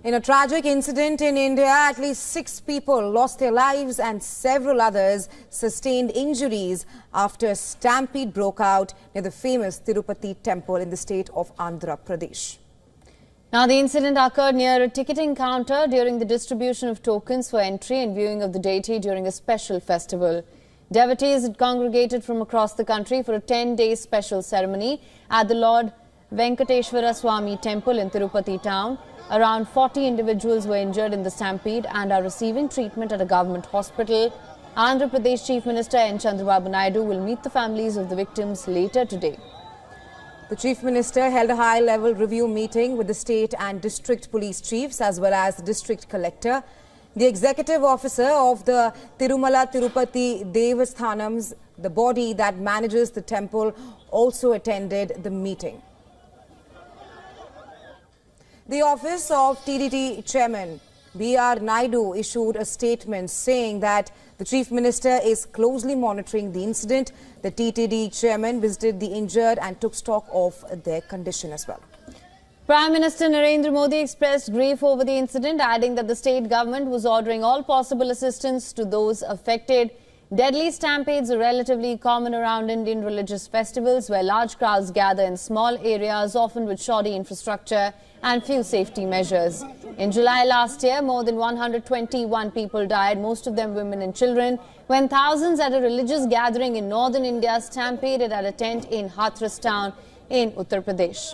In a tragic incident in India, at least 6 people lost their lives and several others sustained injuries after a stampede broke out near the famous Tirupati temple in the state of Andhra Pradesh. Now, the incident occurred near a ticketing counter during the distribution of tokens for entry and viewing of the deity during a special festival. Devotees had congregated from across the country for a 10-day special ceremony at the Lord Venkateswara Swamy temple in Tirupati town. Around 40 individuals were injured in the stampede and are receiving treatment at a government hospital. Andhra Pradesh Chief Minister N. Chandrababu Naidu will meet the families of the victims later today. The Chief Minister held a high-level review meeting with the state and district police chiefs as well as the district collector. The executive officer of the Tirumala Tirupati Devasthanams, the body that manages the temple, also attended the meeting. The office of TDT Chairman B.R. Naidu issued a statement saying that the Chief Minister is closely monitoring the incident. The TTD Chairman visited the injured and took stock of their condition as well. Prime Minister Narendra Modi expressed grief over the incident, adding that the state government was ordering all possible assistance to those affected. Deadly stampedes are relatively common around Indian religious festivals where large crowds gather in small areas, often with shoddy infrastructure and few safety measures. In July last year, more than 121 people died, most of them women and children, when thousands at a religious gathering in northern India stampeded at a tent in Hathras town in Uttar Pradesh.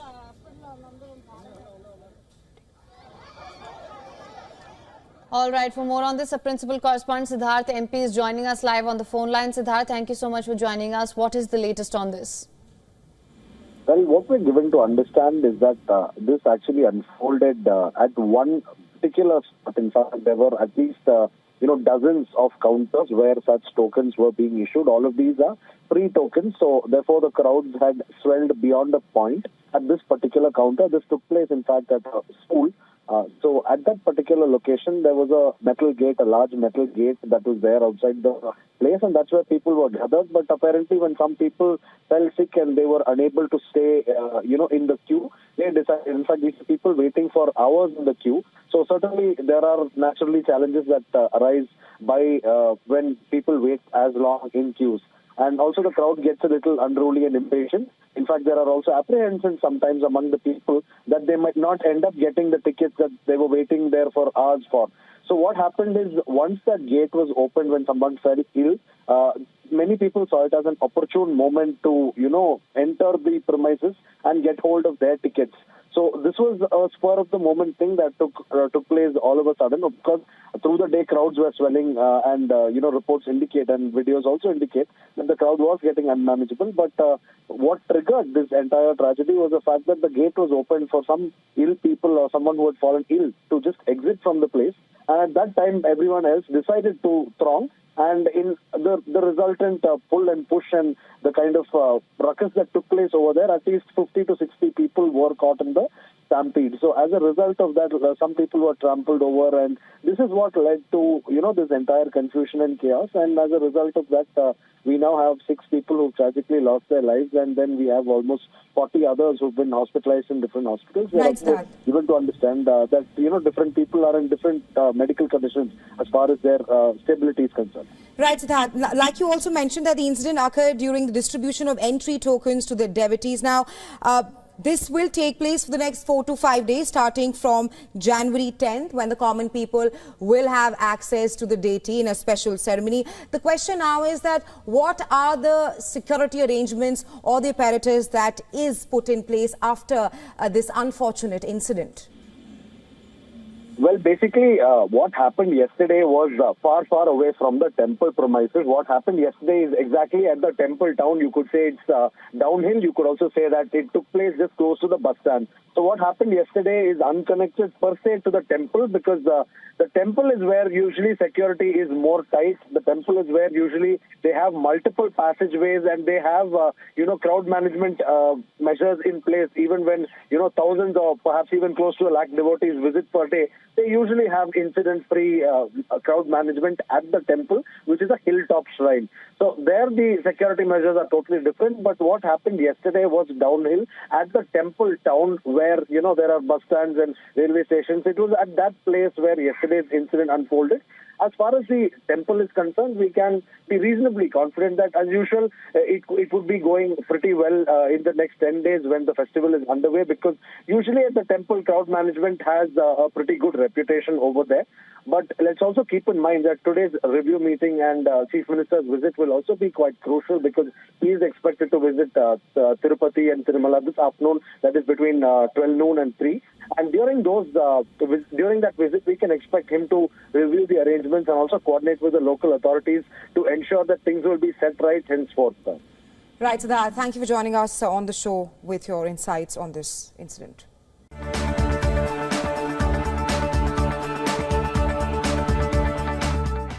All right, for more on this, our principal correspondent Siddharth MP is joining us live on the phone line. Siddharth, thank you so much for joining us. What is the latest on this? Well, what we're given to understand is that this actually unfolded at one particular spot. In fact, there were at least dozens of counters where such tokens were being issued. All of these are free tokens, so therefore the crowds had swelled beyond a point at this particular counter. This took place, in fact, at a school. So at that particular location, there was a metal gate, a large metal gate that was there outside the place, and that's where people were gathered. But apparently, when some people fell sick and they were unable to stay, in the queue, they decided, in fact, these people waiting for hours in the queue. So certainly, there are naturally challenges that arise by when people wait as long in queues. And also the crowd gets a little unruly and impatient. In fact, there are also apprehensions sometimes among the people that they might not end up getting the tickets that they were waiting there for hours for. So what happened is, once that gate was opened when someone fell ill, many people saw it as an opportune moment to, enter the premises and get hold of their tickets. So this was a spur of the moment thing that took place all of a sudden, because through the day crowds were swelling and reports indicate and videos also indicate that the crowd was getting unmanageable. But what triggered this entire tragedy was the fact that the gate was opened for some ill people or someone who had fallen ill to just exit from the place. And at that time, everyone else decided to throng. And in the resultant pull and push and the kind of ruckus that took place over there, at least 50 to 60 people were caught in the stampede. So as a result of that, some people were trampled over, and this is what led to, this entire confusion and chaos. And as a result of that, we now have 6 people who tragically lost their lives, and then we have almost 40 others who've been hospitalized in different hospitals. Right, given to understand that, different people are in different medical conditions as far as their stability is concerned. Right, Siddharth. Like you also mentioned that the incident occurred during the distribution of entry tokens to the devotees. Now, this will take place for the next 4 to 5 days, starting from January 10th, when the common people will have access to the deity in a special ceremony. The question now is that what are the security arrangements or the apparatus that is put in place after this unfortunate incident? Well, basically, what happened yesterday was far, far away from the temple premises. What happened yesterday is exactly at the temple town. You could say it's downhill. You could also say that it took place just close to the bus stand. So what happened yesterday is unconnected per se to the temple, because the temple is where usually security is more tight. The temple is where usually they have multiple passageways and they have, crowd management measures in place. Even when, thousands or perhaps even close to 1 lakh devotees visit per day, they usually have incident-free crowd management at the temple, which is a hilltop shrine. So there the security measures are totally different. But what happened yesterday was downhill at the temple town, where where, there are bus stands and railway stations. It was at that place where yesterday's incident unfolded. As far as the temple is concerned, we can be reasonably confident that, as usual, it would be going pretty well in the next 10 days when the festival is underway, because usually at the temple, crowd management has a pretty good reputation over there. But let's also keep in mind that today's review meeting and Chief Minister's visit will also be quite crucial, because he is expected to visit Tirupati and Tirumala this afternoon, that is between 12 noon and 3. And during that visit, we can expect him to review the arrangements and also coordinate with the local authorities to ensure that things will be set right henceforth. Right, Siddharth, thank you for joining us on the show with your insights on this incident.